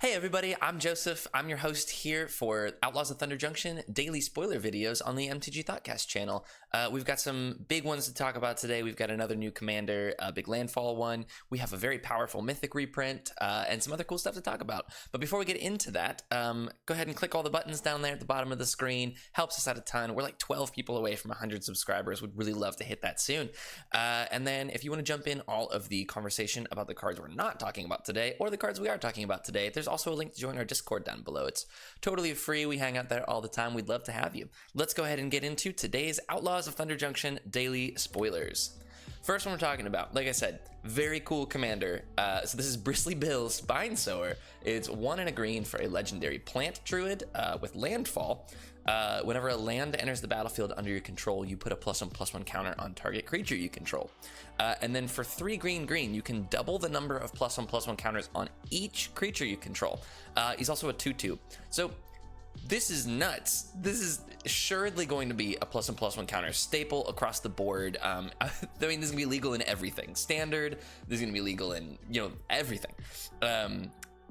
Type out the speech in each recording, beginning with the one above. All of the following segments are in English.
Hey everybody, I'm Joseph. I'm your host here for Outlaws of Thunder Junction daily spoiler videos on the MTG Thoughtcast channel. We've got some big ones to talk about today. We've got another new commander, a big Landfall one. We have a very powerful Mythic reprint and some other cool stuff to talk about. But before we get into that, go ahead and click all the buttons down there at the bottom of the screen. Helps us out a ton. We're like 12 people away from 100 subscribers. Would really love to hit that soon. And then if you want to jump in all of the conversation about the cards we're not talking about today or the cards we are talking about today, there's also a link to join our Discord down below. It's totally free. We hang out there all the time. We'd love to have you. Let's go ahead and get into today's Outlaws of Thunder Junction daily spoilers. First one we're talking about, like I said, very cool commander. So this is Bristly Bill's Spinesower. It's 1 and a green for a legendary plant druid with Landfall. Whenever a land enters the battlefield under your control, you put a +1/+1 counter on target creature you control. And then for 3 green, you can double the number of +1/+1 counters on each creature you control. He's also a 2/2. So this is nuts. This is assuredly going to be a +1/+1 counter staple across the board. I mean, this is gonna be legal in everything. Standard, this is gonna be legal in, everything.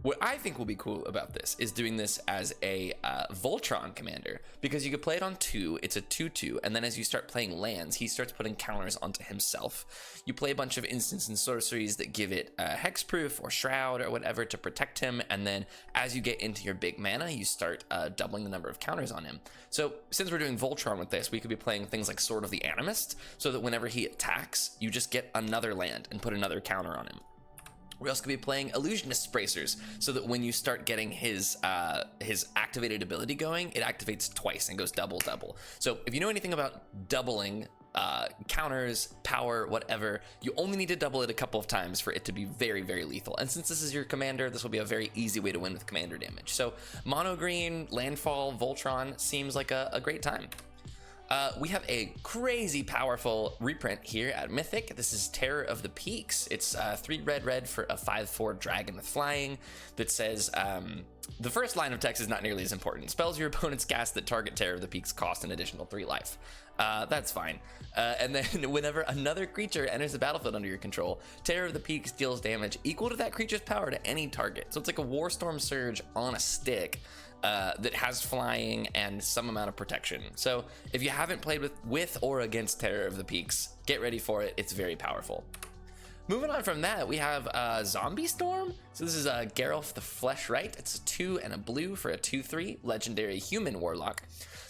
What I think will be cool about this is doing this as a Voltron commander, because you could play it on 2, it's a 2/2, and then as you start playing lands, he starts putting counters onto himself. You play a bunch of instants and sorceries that give it hexproof or shroud or whatever to protect him, and then as you get into your big mana, you start doubling the number of counters on him. So since we're doing Voltron with this, we could be playing things like Sword of the Animist, so that whenever he attacks, you just get another land and put another counter on him. We also could be playing Illusionist Bracers, so that when you start getting his activated ability going, it activates twice and goes double. So if you know anything about doubling counters, power, whatever, you only need to double it a couple of times for it to be very, very lethal. And since this is your commander, this will be a very easy way to win with commander damage. So mono green, Landfall, Voltron seems like a great time. We have a crazy powerful reprint here at Mythic. This is Terror of the Peaks. It's 3 red for a 5/4 dragon with flying that says, the first line of text is not nearly as important. Spells your opponent's cast that target Terror of the Peaks cost an additional 3 life. That's fine. And then whenever another creature enters the battlefield under your control, Terror of the Peaks deals damage equal to that creature's power to any target. So it's like a Warstorm Surge on a stick. That has flying and some amount of protection. So if you haven't played with or against Terror of the Peaks, get ready for it. It's very powerful. Moving on from that, we have Zombie Storm. So this is Geralf the Fleshright. It's a 2 and a blue for a 2/3 legendary human warlock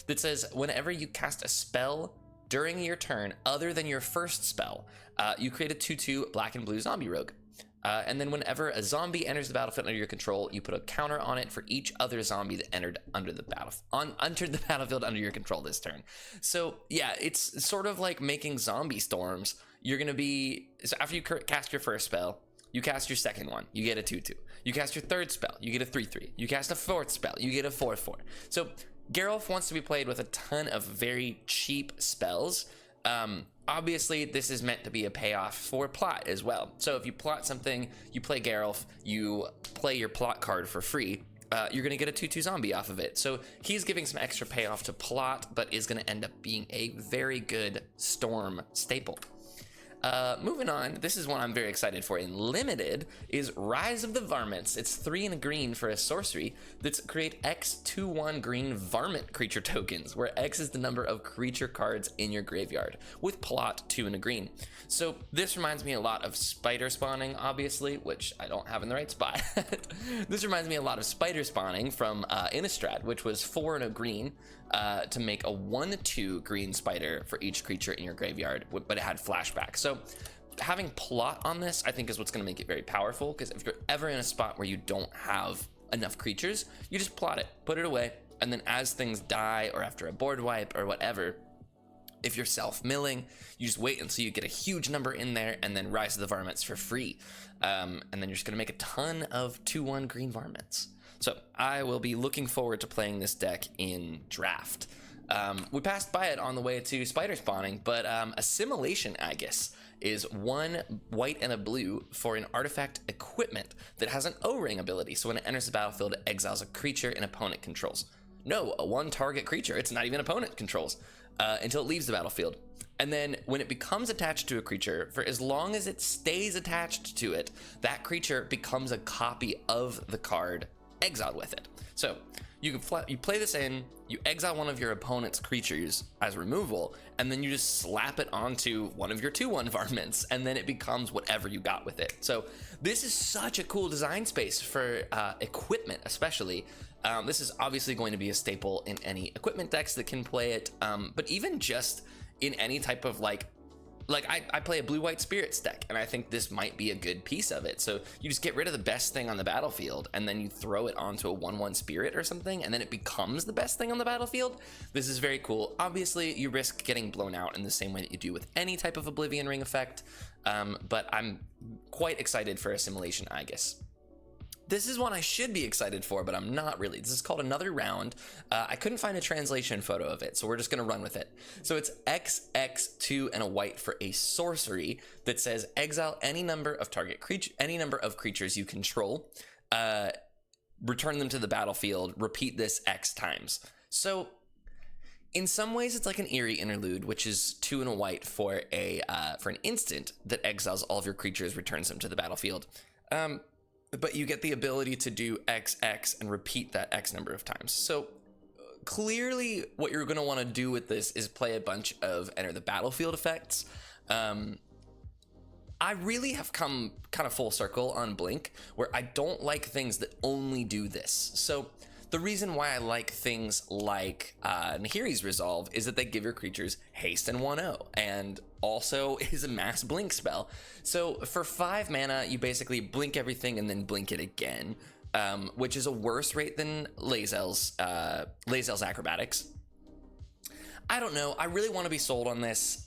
that says whenever you cast a spell during your turn other than your first spell, you create a 2/2 black and blue zombie rogue. And then whenever a zombie enters the battlefield under your control, you put a counter on it for each other zombie that entered the battlefield under your control this turn. So yeah, it's sort of like making zombie storms. You're gonna be, so after you cast your first spell, you cast your second one, you get a 2/2. You cast your third spell, you get a 3/3. You cast a fourth spell, you get a 4/4. So Geralf wants to be played with a ton of very cheap spells. Obviously, this is meant to be a payoff for plot as well. So if you plot something, you play Geralf, you play your plot card for free, you're going to get a 2/2 zombie off of it. So he's giving some extra payoff to plot, but is going to end up being a very good Storm staple. Moving on, this is one I'm very excited for in limited, is Rise of the Varmints. It's 3 and a green for a sorcery that's create X 2/1 green varmint creature tokens, where X is the number of creature cards in your graveyard, with plot 2 and a green. So this reminds me a lot of spider spawning, obviously, which I don't have in the right spot. This reminds me a lot of spider spawning from Innistrad, which was 4 and a green to make a 1/2 green spider for each creature in your graveyard, but it had flashback. So having plot on this, I think, is what's going to make it very powerful, because if you're ever in a spot where you don't have enough creatures, you just plot it, put it away, and then as things die or after a board wipe or whatever, if you're self-milling, you just wait until you get a huge number in there and then Rise of the Varmints for free. And then you're just going to make a ton of 2/1 green varmints. So I will be looking forward to playing this deck in draft. We passed by it on the way to spider spawning, but Assimilation Aegis is 1 white and a blue for an artifact equipment that has an O-ring ability. So when it enters the battlefield, it exiles a creature an opponent controls. No, a 1 target creature. It's not even opponent controls until it leaves the battlefield. And then when it becomes attached to a creature, for as long as it stays attached to it, that creature becomes a copy of the card exiled with it. So you play this in, you exile one of your opponent's creatures as removal, and then you just slap it onto one of your 2/1 varmints, and then it becomes whatever you got with it. So this is such a cool design space for equipment, especially. This is obviously going to be a staple in any equipment decks that can play it, but even just in any type of like I play a blue-white spirits deck, and I think this might be a good piece of it. So you just get rid of the best thing on the battlefield, and then you throw it onto a 1/1 spirit or something, and then it becomes the best thing on the battlefield. This is very cool. Obviously, you risk getting blown out in the same way that you do with any type of Oblivion Ring effect, but I'm quite excited for Assimilation Aegis. This is one I should be excited for, but I'm not really. This is called Another Round. I couldn't find a translation photo of it, so we're just gonna run with it. So it's XX2 and a white for a sorcery that says exile any number of creatures you control, return them to the battlefield, repeat this X times. So in some ways it's like an eerie interlude, which is 2 and a white for an instant that exiles all of your creatures, returns them to the battlefield. But you get the ability to do XX and repeat that X number of times. So clearly what you're going to want to do with this is play a bunch of enter the battlefield effects. I really have come kind of full circle on Blink, where I don't like things that only do this. So the reason why I like things like Nahiri's Resolve is that they give your creatures haste and 1/0, and also is a mass blink spell. So for 5 mana, you basically blink everything and then blink it again, which is a worse rate than Lae'zel's Acrobatics. I don't know. I really want to be sold on this,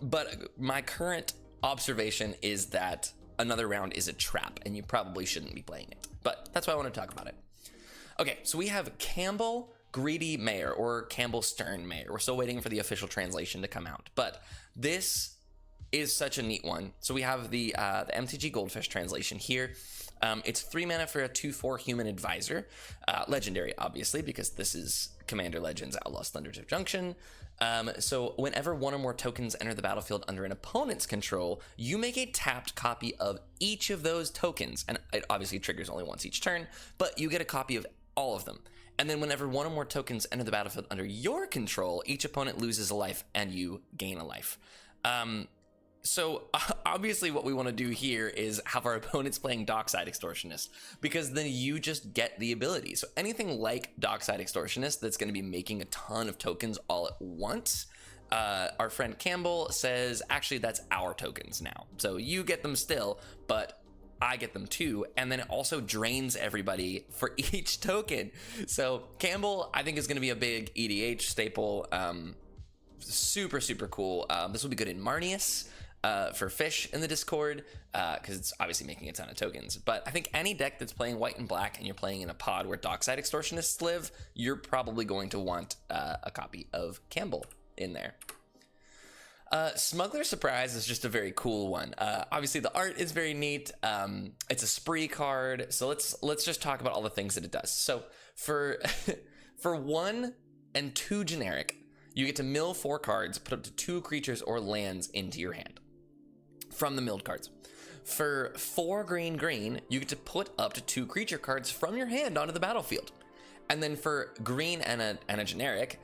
but my current observation is that Another Round is a trap, and you probably shouldn't be playing it. But that's why I want to talk about it. Okay, so we have Campbell Greedy Mayor, or Campbell Stern Mayor. We're still waiting for the official translation to come out, but this is such a neat one. So we have the MTG Goldfish translation here. It's 3 mana for a 2/4 human advisor, legendary obviously, because this is Commander Legends Outlaws Thunder Junction. So whenever one or more tokens enter the battlefield under an opponent's control, you make a tapped copy of each of those tokens, and it obviously triggers only once each turn, but you get a copy of all of them. And then whenever one or more tokens enter the battlefield under your control, each opponent loses a life and you gain a life. So obviously what we want to do here is have our opponents playing Dockside Extortionist, because then you just get the ability. So anything like Dockside Extortionist that's going to be making a ton of tokens all at once, our friend Campbell says, actually that's our tokens now. So you get them still, but I get them too, and then it also drains everybody for each token. So Campbell, I think, is going to be a big EDH staple. Super, super cool. This will be good in Marnius for Fish in the Discord, because it's obviously making a ton of tokens. But I think any deck that's playing white and black and you're playing in a pod where Dockside Extortionists live, you're probably going to want a copy of Campbell in there. Smuggler Surprise is just a very cool one. Obviously the art is very neat. It's a spree card. So let's just talk about all the things that it does. So for 1 and 2 generic, you get to mill 4 cards, put up to 2 creatures or lands into your hand from the milled cards. For 4 green, you get to put up to 2 creature cards from your hand onto the battlefield. And then for green and a generic,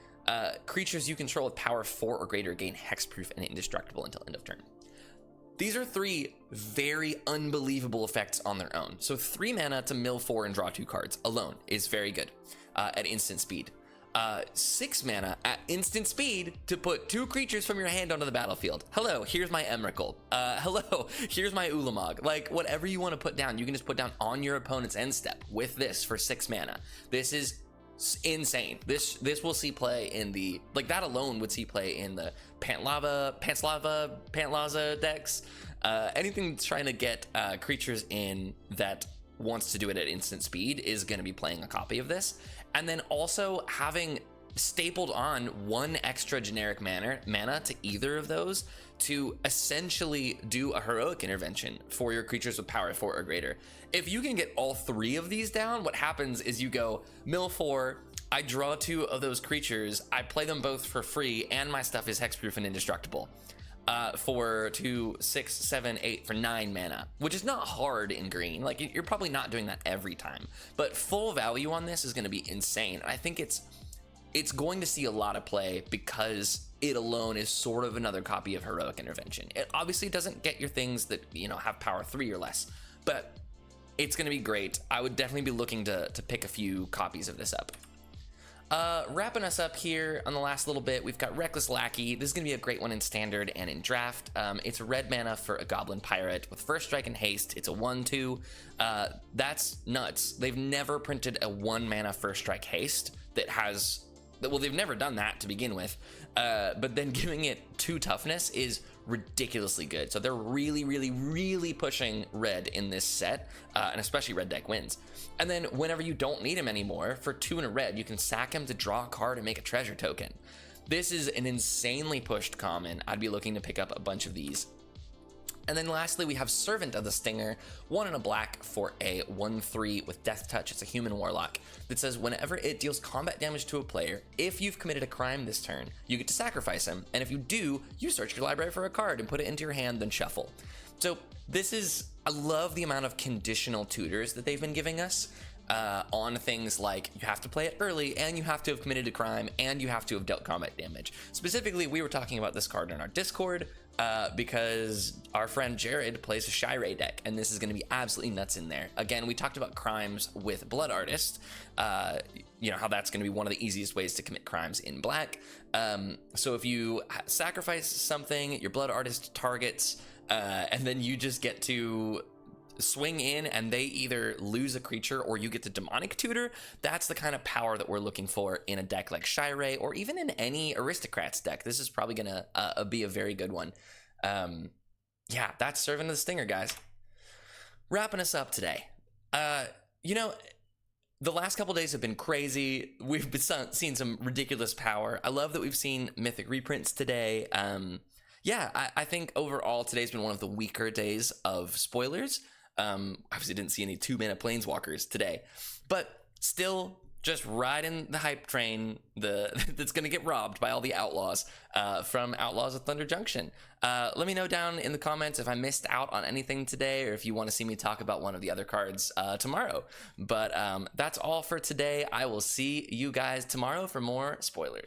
creatures you control with power 4 or greater gain hexproof and indestructible until end of turn. These are 3 very unbelievable effects on their own. So 3 mana to mill 4 and draw 2 cards alone is very good at instant speed. 6 mana at instant speed to put 2 creatures from your hand onto the battlefield. Hello, here's my Emrakul. Hello, here's my Ulamog. Like, whatever you want to put down, you can just put down on your opponent's end step with this for 6 mana. This is insane. This will see play in the, like, that alone would see play in the Pantlaza decks. Anything that's trying to get creatures in that wants to do it at instant speed is going to be playing a copy of this. And then also having stapled on 1 extra generic mana to either of those to essentially do a heroic intervention for your creatures with power 4 or greater. If you can get all 3 of these down, what happens is you go mill 4, I draw 2 of those creatures, I play them both for free, and my stuff is hexproof and indestructible. for 2, 6, 7, 8 for 9 mana, which is not hard in green. Like, you're probably not doing that every time, but full value on this is going to be insane. And I think it's going to see a lot of play because it alone is sort of another copy of Heroic Intervention. It obviously doesn't get your things that, you know, have power 3 or less, but it's going to be great. I would definitely be looking to pick a few copies of this up. Wrapping us up here on the last little bit, we've got Reckless Lackey. This is going to be a great one in Standard and in Draft. It's a red mana for a Goblin Pirate with First Strike and Haste. It's a 1/2. That's nuts. They've never printed a 1 mana First Strike Haste that has... Well, they've never done that to begin with, but then giving it 2 toughness is ridiculously good. So they're really, really, really pushing red in this set, and especially red deck wins. And then whenever you don't need him anymore, for 2 and a red, you can sack him to draw a card and make a treasure token. This is an insanely pushed common. I'd be looking to pick up a bunch of these. And then lastly, we have Servant of the Stinger, 1 and a black for a 1/3 with Death Touch. It's a human warlock that says whenever it deals combat damage to a player, if you've committed a crime this turn, you get to sacrifice him. And if you do, you search your library for a card and put it into your hand, then shuffle. So this is, I love the amount of conditional tutors that they've been giving us on things like you have to play it early, and you have to have committed a crime, and you have to have dealt combat damage. Specifically, we were talking about this card in our Discord because our friend Jared plays a Shire deck, and this is going to be absolutely nuts in there. Again, we talked about crimes with Blood Artist, you know, how that's going to be one of the easiest ways to commit crimes in black. So if you sacrifice something, your Blood Artist targets, and then you just get to swing in and they either lose a creature or you get the demonic tutor, that's the kind of power that we're looking for in a deck like Shire, or even in any Aristocrats deck. This is probably gonna be a very good one. Yeah, that's Servant of the Stinger, guys. Wrapping us up today. You know, the last couple days have been crazy. We've been seeing some ridiculous power. I love that we've seen Mythic reprints today. Yeah, I think overall today's been one of the weaker days of spoilers. Obviously didn't see any 2-mana planeswalkers today, but still just riding the hype train that's going to get robbed by all the Outlaws from Outlaws of Thunder Junction. Let me know down in the comments if I missed out on anything today, or if you want to see me talk about one of the other cards tomorrow. But that's all for today. I will see you guys tomorrow for more spoilers.